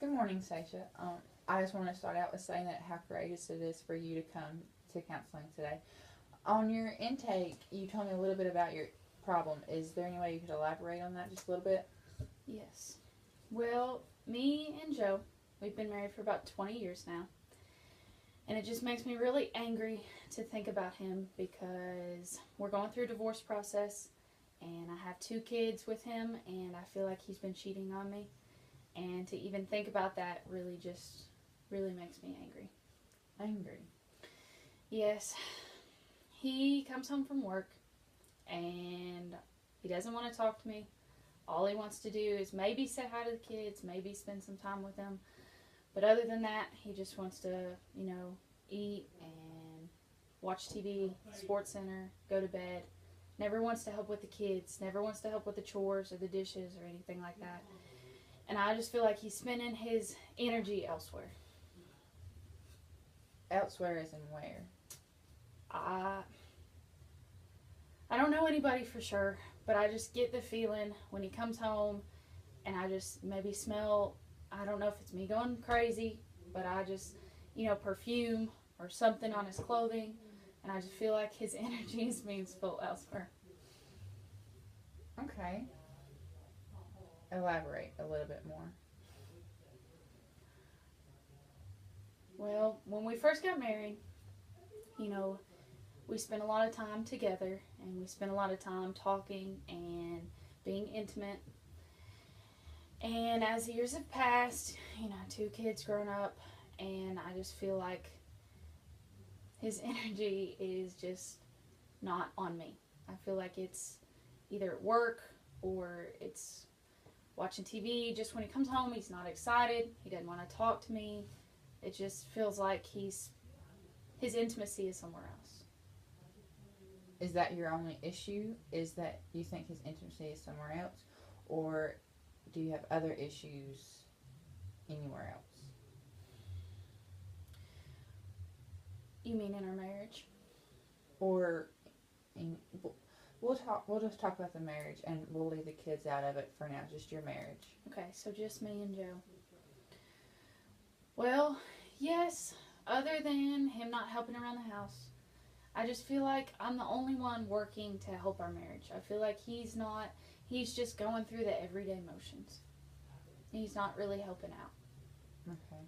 Good morning, Sasha. I just want to start out with saying that how courageous it is for you to come to counseling today. On your intake, you told me a little bit about your problem. Is there any way you could elaborate on that just a little bit? Yes. Well, me and Joe, we've been married for about 20 years now. And it just makes me really angry to think about him because we're going through a divorce process and I have two kids with him and I feel like he's been cheating on me. And to even think about that really makes me angry. Angry. Yes. He comes home from work and he doesn't want to talk to me. All he wants to do is maybe say hi to the kids, maybe spend some time with them. But other than that, he just wants to, eat and watch TV, Sports Center, go to bed. Never wants to help with the kids, never wants to help with the chores or the dishes or anything like that. And I just feel like he's spending his energy elsewhere. Elsewhere is in where? I I don't know anybody for sure, but I just get the feeling when he comes home and I just maybe smell, I don't know if it's me going crazy, but I just, perfume or something on his clothing, and I just feel like his energy is being spilled elsewhere. Okay. Elaborate a little bit more. Well, when we first got married, you know, we spent a lot of time together and we spent a lot of time talking and being intimate. And as the years have passed, two kids grown up, and I just feel like his energy is just not on me. I feel like it's either at work or it's watching TV. Just when he comes home, he's not excited. He doesn't want to talk to me. It just feels like his intimacy is somewhere else. Is that your only issue? Is that you think his intimacy is somewhere else? Or do you have other issues anywhere else? You mean in our marriage? Or in, we'll just talk about the marriage and we'll leave the kids out of it for now, just your marriage. Okay, so just me and Joe. Well, yes, other than him not helping around the house, I just feel like I'm the only one working to help our marriage. I feel like he's just going through the everyday motions. He's not really helping out. Okay.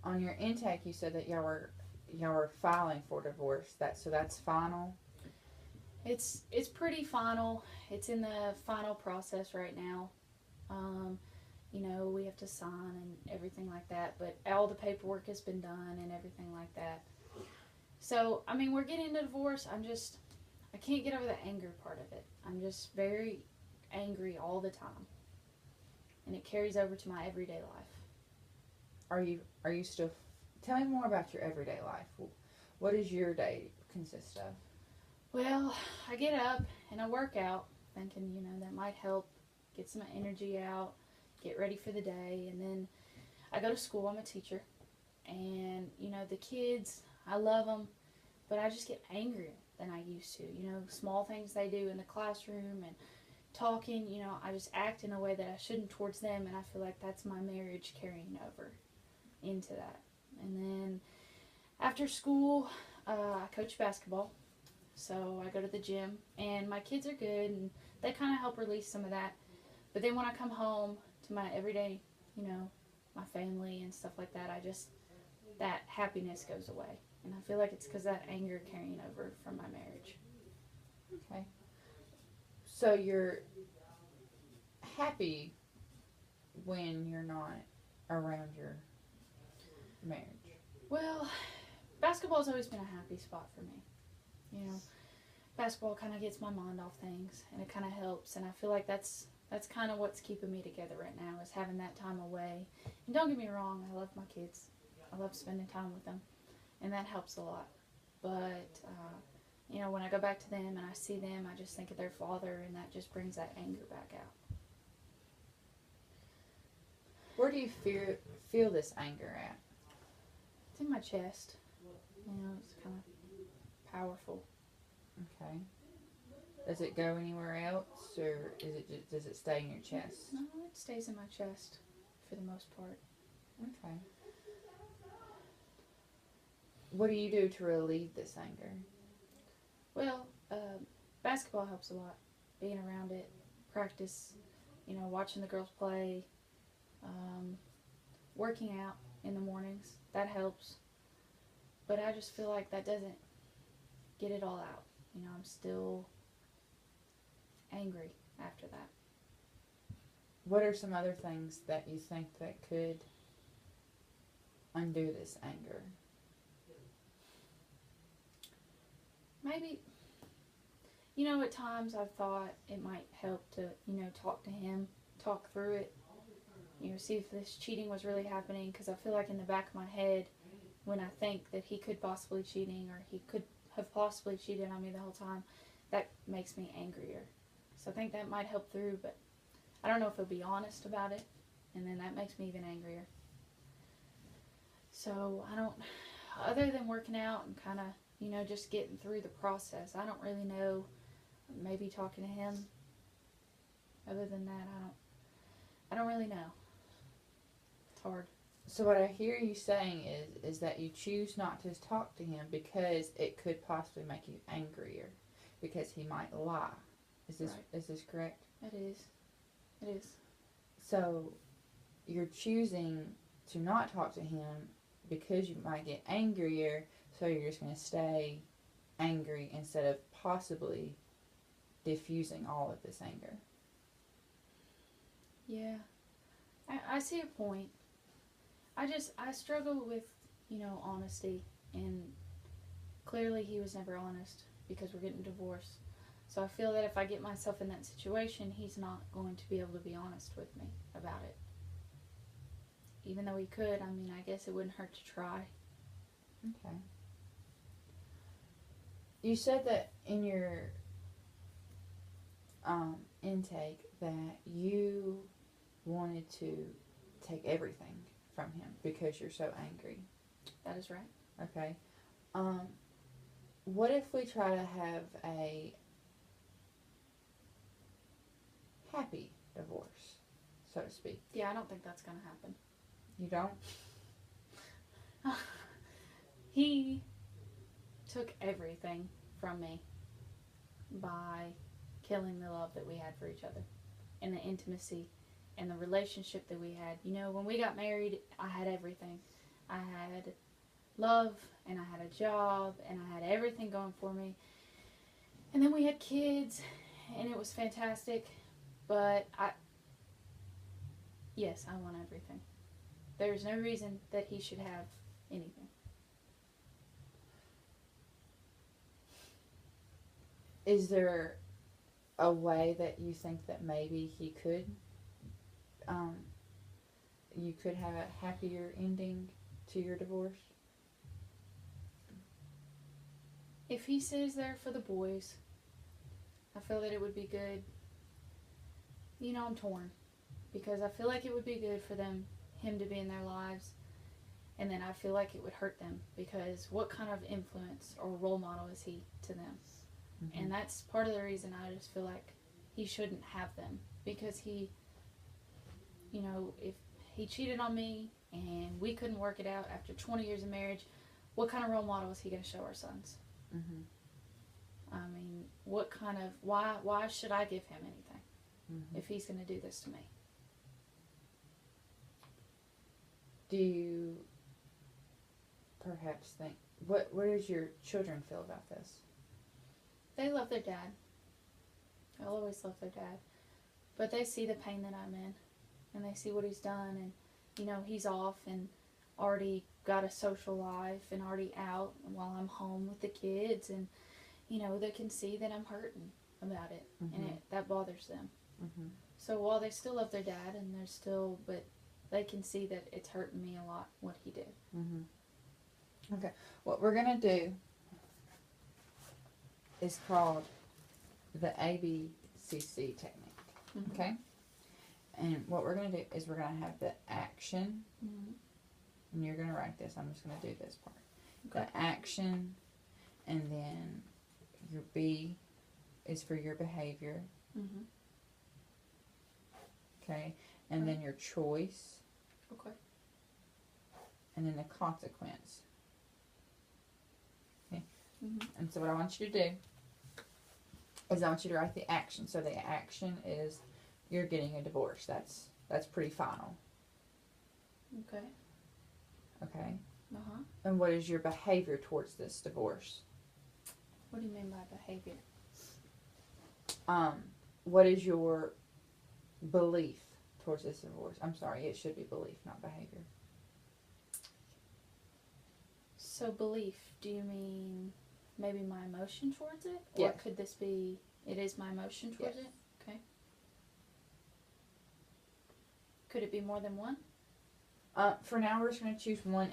On your intake, you said that y'all were filing for divorce. So that's final. It's pretty final. It's in the final process right now. We have to sign and everything like that, but all the paperwork has been done and everything like that. So, we're getting a divorce. I can't get over the anger part of it. I'm just very angry all the time. And it carries over to my everyday life. Are you still? Tell me more about your everyday life. What does your day consist of? Well, I get up and I work out, thinking, that might help get some energy out, get ready for the day, and then I go to school. I'm a teacher, and the kids, I love them, but I just get angrier than I used to. Small things they do in the classroom and talking, I just act in a way that I shouldn't towards them, and I feel like that's my marriage carrying over into that. And then after school, I coach basketball, so I go to the gym, and my kids are good, and they kind of help release some of that. But then when I come home to my everyday, my family and stuff like that, that happiness goes away. And I feel like it's because that anger carrying over from my marriage. Okay. So you're happy when you're not around your marriage. Well, basketball's always been a happy spot for me. Basketball kind of gets my mind off things, and it kind of helps. And I feel like that's kind of what's keeping me together right now, is having that time away. And don't get me wrong, I love my kids. I love spending time with them, and that helps a lot. But when I go back to them and I see them, I just think of their father, and that just brings that anger back out. Where do you feel this anger at? It's in my chest. It's kind of powerful. Okay. Does it go anywhere else, or does it stay in your chest? No, it stays in my chest for the most part. Okay. What do you do to relieve this anger? Well, basketball helps a lot. Being around it, practice, watching the girls play, um, working out in the mornings, that helps. But I just feel like that doesn't get it all out. I'm still angry after that. What are some other things that you think that could undo this anger? Maybe, at times I've thought it might help to, talk to him, talk through it, see if this cheating was really happening, because I feel like in the back of my head, when I think that he could possibly cheating or he could have possibly cheated on me the whole time, that makes me angrier. So I think that might help through, but I don't know if he'll be honest about it, and then that makes me even angrier. So I don't, other than working out and kind of, just getting through the process, I don't really know. Maybe talking to him. Other than that, I don't really know. It's hard. So what I hear you saying is that you choose not to talk to him because it could possibly make you angrier, because he might lie. Is this correct? It is. It is. So you're choosing to not talk to him because you might get angrier, so you're just going to stay angry instead of possibly diffusing all of this anger. Yeah. I see a point. I struggle with, honesty, and clearly he was never honest because we're getting divorced. So I feel that if I get myself in that situation, he's not going to be able to be honest with me about it. Even though he could, I guess it wouldn't hurt to try. Okay. You said that in your intake that you wanted to take everything from him because you're so angry. That is right. Okay. What if we try to have a happy divorce, so to speak? Yeah, I don't think that's going to happen. You don't? He took everything from me by killing the love that we had for each other and the intimacy and the relationship that we had. When we got married, I had everything. I had love, and I had a job, and I had everything going for me. And then we had kids, and it was fantastic. But yes, I want everything. There's no reason that he should have anything. Is there a way that you think that maybe he could, you could have a happier ending to your divorce? If he stays there for the boys, I feel that it would be good. I'm torn, because I feel like it would be good for him to be in their lives, and then I feel like it would hurt them, because what kind of influence or role model is he to them? Mm-hmm. And that's part of the reason I just feel like he shouldn't have them, because he, if he cheated on me and we couldn't work it out after 20 years of marriage, what kind of role model is he going to show our sons? Mm-hmm. What kind of, why should I give him anything if he's going to do this to me? Do you perhaps think, what does your children feel about this? They love their dad. They'll always love their dad. But they see the pain that I'm in, and they see what he's done, and, he's off and already got a social life and already out while I'm home with the kids, and, they can see that I'm hurting about it, and that bothers them. Mm-hmm. So while they still love their dad, and but they can see that it's hurting me a lot, what he did. Mm-hmm. Okay. What we're going to do is called the ABCC technique. Mm-hmm. Okay? And what we're going to do is we're going to have the action, and you're going to write this. I'm just going to do this part. Okay. The action, and then your B is for your behavior. Mm-hmm. Okay? And then your choice. Okay. and then the consequence. Okay? Mhm. And so what I want you to do is I want you to write the action. So the action is you're getting a divorce. That's pretty final. Okay. Okay? Uh-huh. And what is your behavior towards this divorce? What do you mean by behavior? What is your belief towards this divorce? I'm sorry, it should be belief, not behavior. So belief, do you mean maybe my emotion towards it? Or Yes. could this be, it is my emotion towards Yes. it? Okay. Could it be more than one? For now, we're just going to choose one